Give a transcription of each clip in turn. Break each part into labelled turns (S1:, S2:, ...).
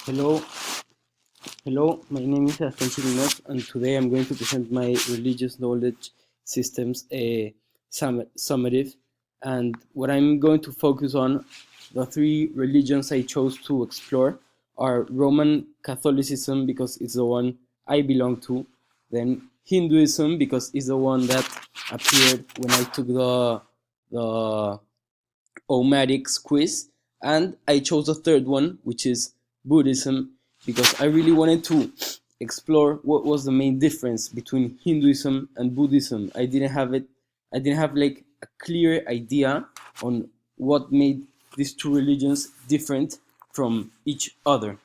S1: Hello, hello. My name is Aston, and today I'm going to present my religious knowledge systems summative. And what I'm going to focus on, the three religions I chose to explore are Roman Catholicism because it's the one I belong to, then Hinduism because it's the one that appeared when I took the Omatics quiz, and I chose a third one, which is Buddhism, because I really wanted to explore what was the main difference between Hinduism and Buddhism. I didn't have like a clear idea on what made these two religions different from each other.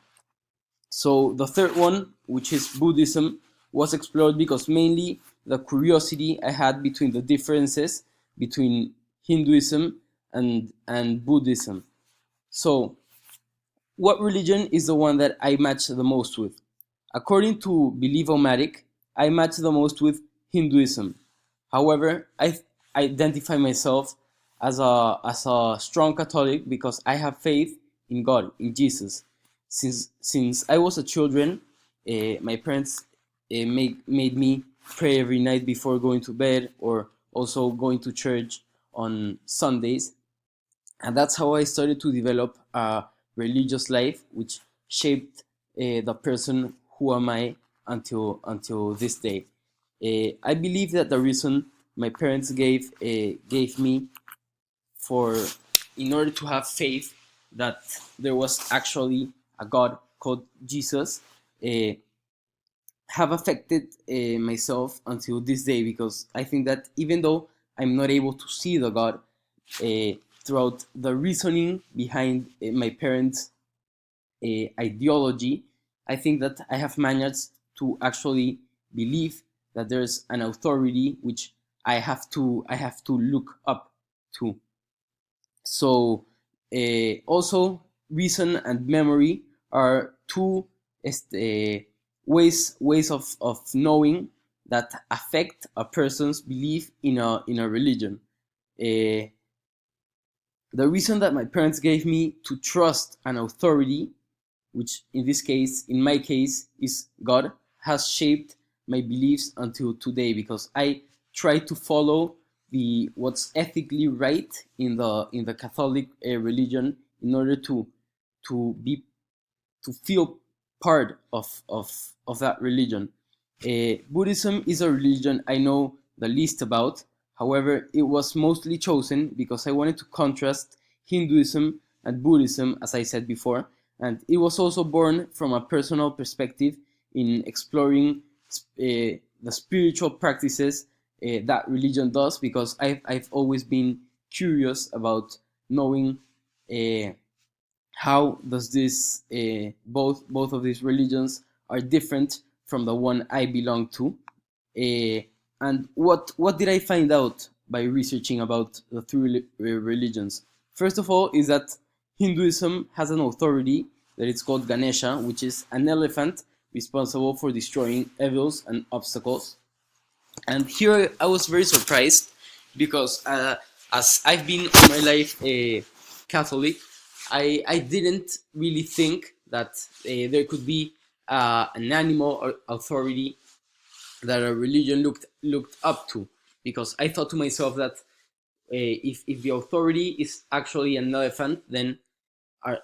S1: So the third one, which is Buddhism, was explored because mainly the curiosity I had between the differences between Hinduism and Buddhism. So, what religion is the one that I match the most with? According to Believomatic, I match the most with Hinduism. However, I identify myself as a strong Catholic because I have faith in God, in Jesus. Since I was a children, my parents made me pray every night before going to bed, or also going to church on Sundays, and that's how I started to develop a religious life, which shaped the person who am I until this day. I believe that the reason my parents gave me for in order to have faith that there was actually a God called Jesus uh, have affected myself until this day, because I think that even though I'm not able to see the God, uh, throughout the reasoning behind my parents' ideology, I think that I have managed to actually believe that there's an authority which I have to look up to. So also reason and memory are two ways of knowing that affect a person's belief in a religion. Uh, the reason that my parents gave me to trust an authority, which in this case, in my case, is God, has shaped my beliefs until today, because I try to follow the what's ethically right in the Catholic religion in order to be to feel part of that religion. Buddhism is a religion I know the least about. However, it was mostly chosen because I wanted to contrast Hinduism and Buddhism, as I said before, and it was also born from a personal perspective in exploring the spiritual practices that religion does, because I've always been curious about knowing uh, how does this both of these religions are different from the one I belong to, and what did I find out by researching about the three religions? First of all, is that Hinduism has an authority that it's called Ganesha, which is an elephant responsible for destroying evils and obstacles. And here I was very surprised because as I've been all my life a Catholic, I didn't really think that there could be an animal or authority that a religion looked up to, because I thought to myself that if the authority is actually an elephant, then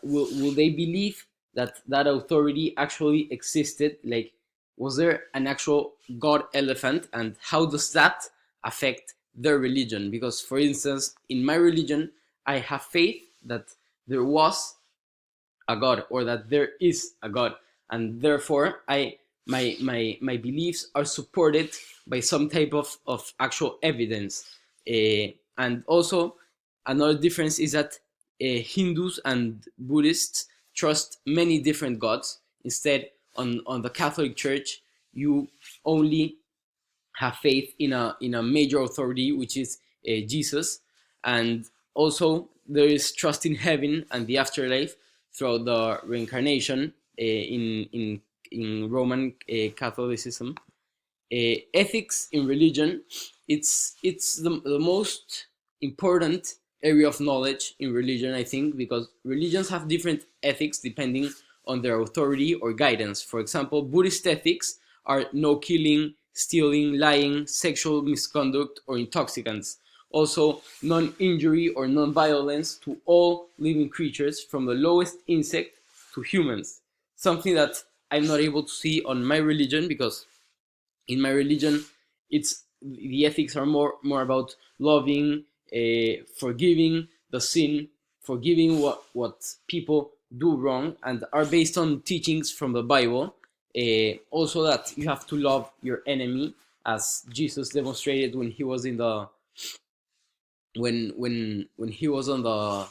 S1: will they believe that that authority actually existed? Like, was there an actual god elephant, and how does that affect their religion? Because, for instance, in my religion, I have faith that there was a god, or that there is a god, and therefore my beliefs are supported by some type of actual evidence. And also, another difference is that Hindus and Buddhists trust many different gods. Instead, on the Catholic Church, you only have faith in a major authority, which is Jesus. And also there is trust in heaven and the afterlife throughout the reincarnation in Roman Catholicism. Ethics in religion, it's the most important area of knowledge in religion, I think, because religions have different ethics depending under authority or guidance. For example, Buddhist ethics are no killing, stealing, lying, sexual misconduct, or intoxicants. Also, non-injury or non-violence to all living creatures, from the lowest insect to humans. Something that I'm not able to see on my religion, because in my religion, it's the ethics are more about loving, forgiving the sin, forgiving what people do wrong, and are based on teachings from the Bible. Also, that you have to love your enemy, as Jesus demonstrated when he was in the when he was on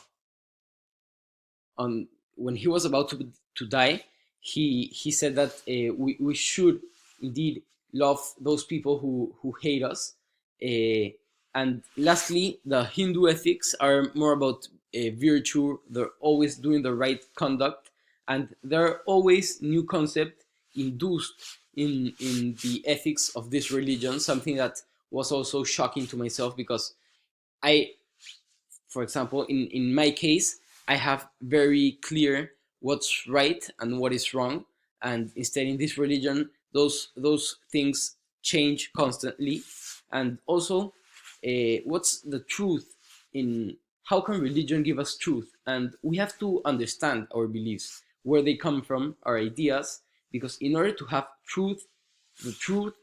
S1: when he was about to die. He said that we should indeed love those people who hate us. And lastly, the Hindu ethics are more about virtue. They're always doing the right conduct, and there are always new concepts induced in the ethics of this religion. Something that was also shocking to myself, because I, for example, in my case, I have very clear what's right and what is wrong, and instead in this religion, those things change constantly. And also, what's the truth in how can religion give us truth? And we have to understand our beliefs, where they come from, our ideas, because in order to have truth, the truth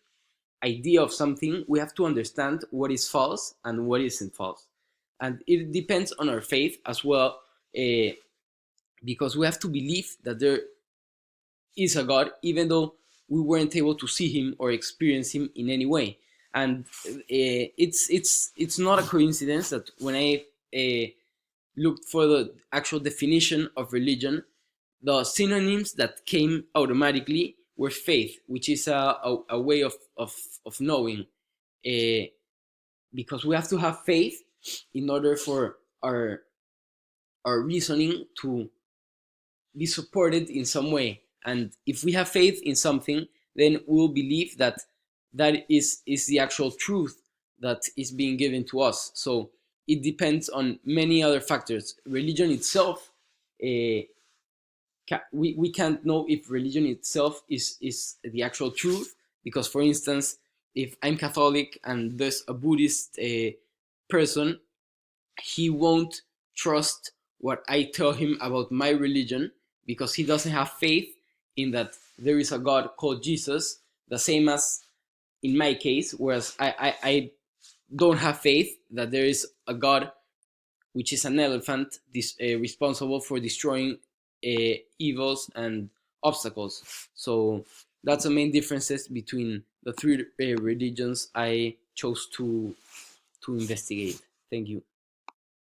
S1: idea of something, we have to understand what is false and what isn't false. And it depends on our faith as well, uh, because we have to believe that there is a God, even though we weren't able to see him or experience him in any way. And it's not a coincidence that when I looked for the actual definition of religion, the synonyms that came automatically were faith, which is a way of knowing. Uh, because we have to have faith in order for our reasoning to be supported in some way. And if we have faith in something, then we'll believe that that is the actual truth that is being given to us. So it depends on many other factors. Religion itself, we can't know if religion itself is the actual truth, because, for instance, if I'm Catholic and there's a Buddhist person, he won't trust what I tell him about my religion, because he doesn't have faith in that there is a God called Jesus, the same as in my case, whereas I don't have faith that there is a God which is an elephant responsible for destroying evils and obstacles. So that's the main differences between the three religions I chose to investigate. Thank you.